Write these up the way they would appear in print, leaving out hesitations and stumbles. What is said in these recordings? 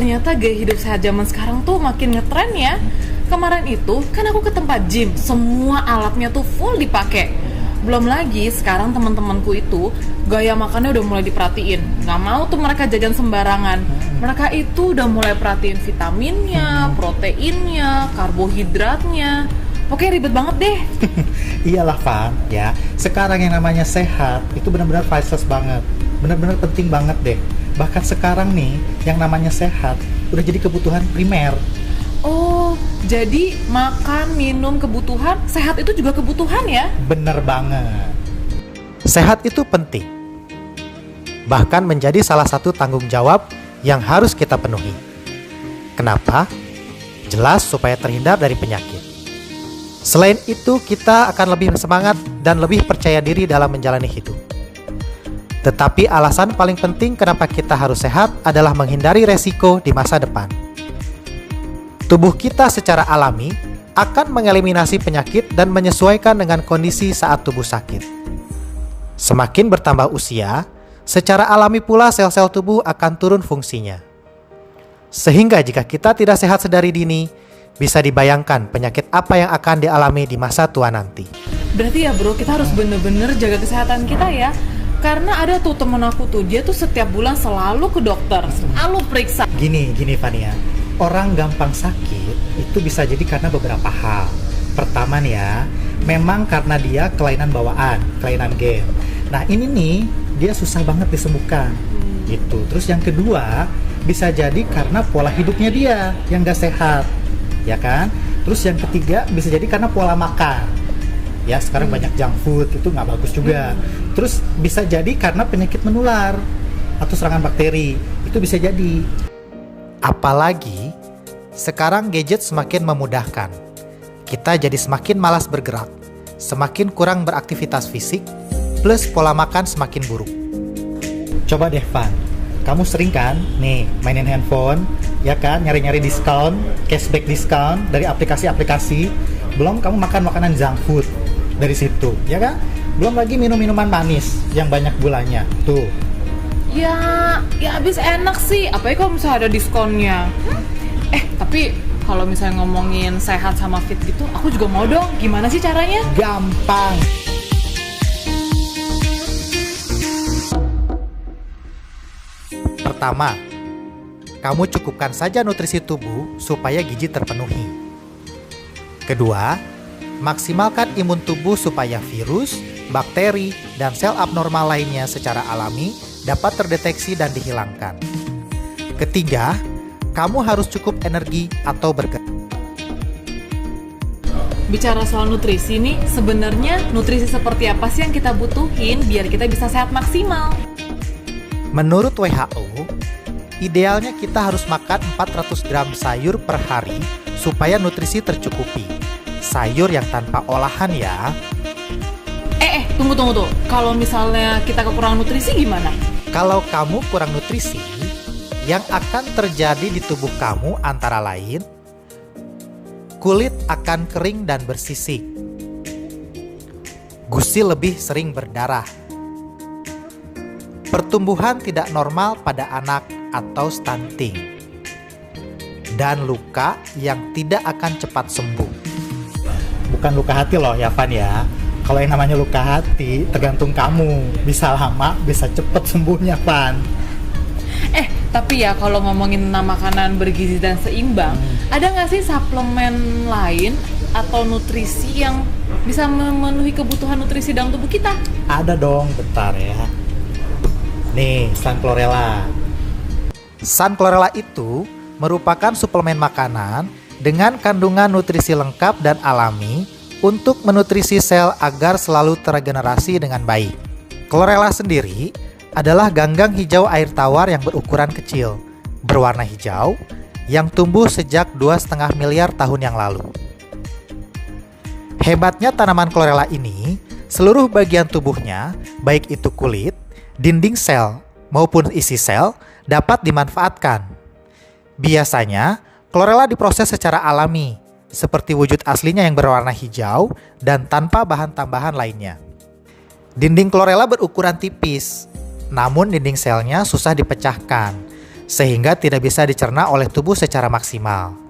ternyata gaya hidup sehat zaman sekarang tuh makin ngetren ya. Kemarin itu kan aku ke tempat gym, semua alatnya tuh full dipakai. Belum lagi sekarang teman-temanku itu gaya makannya udah mulai diperhatiin. Nggak mau tuh mereka jajan sembarangan. Mereka itu udah mulai perhatiin vitaminnya, proteinnya, karbohidratnya. Pokoknya ribet banget deh. Iyalah Van, ya. Sekarang yang namanya sehat itu benar-benar priceless banget. Benar-benar penting banget deh. Bahkan sekarang nih, yang namanya sehat udah jadi kebutuhan primer. Oh, jadi makan, minum, kebutuhan, sehat itu juga kebutuhan ya? Bener banget. Sehat itu penting, bahkan menjadi salah satu tanggung jawab yang harus kita penuhi. Kenapa? Jelas supaya terhindar dari penyakit. Selain itu, kita akan lebih semangat dan lebih percaya diri dalam menjalani hidup. Tetapi alasan paling penting kenapa kita harus sehat adalah menghindari resiko di masa depan. Tubuh kita secara alami akan mengeliminasi penyakit dan menyesuaikan dengan kondisi saat tubuh sakit. Semakin bertambah usia, secara alami pula sel-sel tubuh akan turun fungsinya. Sehingga jika kita tidak sehat sedari dini, bisa dibayangkan penyakit apa yang akan dialami di masa tua nanti. Berarti ya bro, kita harus bener-bener jaga kesehatan kita ya. Karena ada tuh temen aku tuh, dia tuh setiap bulan selalu ke dokter, selalu periksa. Gini Fania, orang gampang sakit itu bisa jadi karena beberapa hal. Pertama nih ya, memang karena dia kelainan bawaan, kelainan gen. Nah ini nih, dia susah banget disembuhkan gitu. Terus yang kedua, bisa jadi karena pola hidupnya dia yang gak sehat, ya kan? Terus yang ketiga, bisa jadi karena pola makan. Ya sekarang banyak junk food, itu nggak bagus juga. Terus bisa jadi karena penyakit menular atau serangan bakteri, itu bisa jadi. Apalagi sekarang gadget semakin memudahkan. Kita jadi semakin malas bergerak, semakin kurang beraktivitas fisik, plus pola makan semakin buruk. Coba deh Van, kamu sering kan nih mainin handphone, ya kan, nyari-nyari diskon, cashback diskon dari aplikasi-aplikasi. Belum kamu makan makanan junk food dari situ, ya kan? Belum lagi minum minuman manis yang banyak gulanya. Tuh. Ya habis enak sih, apalagi kalau misalnya ada diskonnya. Tapi kalau misalnya ngomongin sehat sama fit gitu, aku juga mau dong. Gimana sih caranya? Gampang. Pertama, kamu cukupkan saja nutrisi tubuh supaya gizi terpenuhi. Kedua, maksimalkan imun tubuh supaya virus, bakteri, dan sel abnormal lainnya secara alami dapat terdeteksi dan dihilangkan. Ketiga, kamu harus cukup energi atau bergerak. Bicara soal nutrisi nih, sebenarnya nutrisi seperti apa sih yang kita butuhin biar kita bisa sehat maksimal? Menurut WHO, idealnya kita harus makan 400 gram sayur per hari supaya nutrisi tercukupi. Sayur yang tanpa olahan ya. Tunggu. Kalau misalnya kita kekurangan nutrisi gimana? Kalau kamu kurang nutrisi, yang akan terjadi di tubuh kamu antara lain, kulit akan kering dan bersisik. Gusi lebih sering berdarah. Pertumbuhan tidak normal pada anak atau stunting. Dan luka yang tidak akan cepat sembuh. Bukan luka hati loh ya Van ya. Kalau yang namanya luka hati tergantung kamu, bisa lama bisa cepet sembuhnya Van. Tapi ya kalau ngomongin tentang makanan bergizi dan seimbang, ada nggak sih suplemen lain atau nutrisi yang bisa memenuhi kebutuhan nutrisi dalam tubuh kita? Ada dong, bentar ya. Nih, Sun Chlorella. Sun Chlorella itu merupakan suplemen makanan dengan kandungan nutrisi lengkap dan alami untuk menutrisi sel agar selalu terregenerasi dengan baik. Chlorella sendiri adalah ganggang hijau air tawar yang berukuran kecil, berwarna hijau, yang tumbuh sejak 2,5 miliar tahun yang lalu. Hebatnya tanaman Chlorella ini, seluruh bagian tubuhnya, baik itu kulit, dinding sel, maupun isi sel, dapat dimanfaatkan. Biasanya, Chlorella diproses secara alami, seperti wujud aslinya yang berwarna hijau dan tanpa bahan tambahan lainnya. Dinding Chlorella berukuran tipis, namun dinding selnya susah dipecahkan, sehingga tidak bisa dicerna oleh tubuh secara maksimal.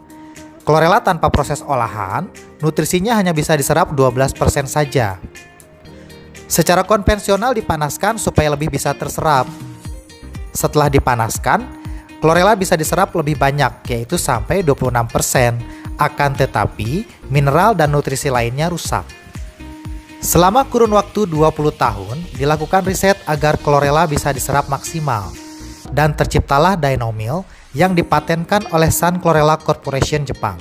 Chlorella tanpa proses olahan, nutrisinya hanya bisa diserap 12% saja. Secara konvensional dipanaskan supaya lebih bisa terserap. Setelah dipanaskan, chlorella bisa diserap lebih banyak, yaitu sampai 26%. Akan tetapi, mineral dan nutrisi lainnya rusak. Selama kurun waktu 20 tahun, dilakukan riset agar chlorella bisa diserap maksimal. Dan terciptalah Dynomil yang dipatenkan oleh Sun Chlorella Corporation Jepang.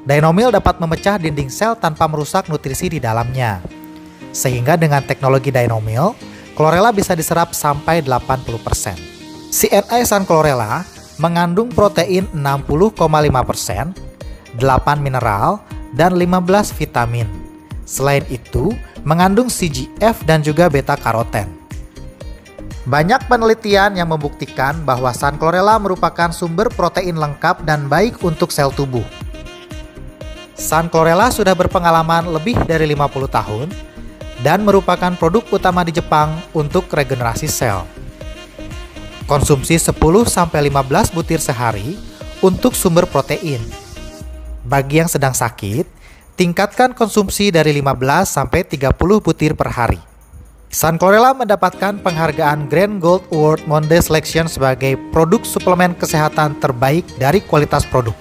Dynomil dapat memecah dinding sel tanpa merusak nutrisi di dalamnya. Sehingga dengan teknologi Dynomil, chlorella bisa diserap sampai 80%. CNI Sun Chlorella mengandung protein 60,5%, 8 mineral, dan 15 vitamin. Selain itu, mengandung CGF dan juga beta-karoten. Banyak penelitian yang membuktikan bahwa Sun Chlorella merupakan sumber protein lengkap dan baik untuk sel tubuh. Sun Chlorella sudah berpengalaman lebih dari 50 tahun dan merupakan produk utama di Jepang untuk regenerasi sel. Konsumsi 10-15 butir sehari untuk sumber protein. Bagi yang sedang sakit, tingkatkan konsumsi dari 15-30 butir per hari. Sun Chlorella mendapatkan penghargaan Grand Gold Award Monde Selection sebagai produk suplemen kesehatan terbaik dari kualitas produk.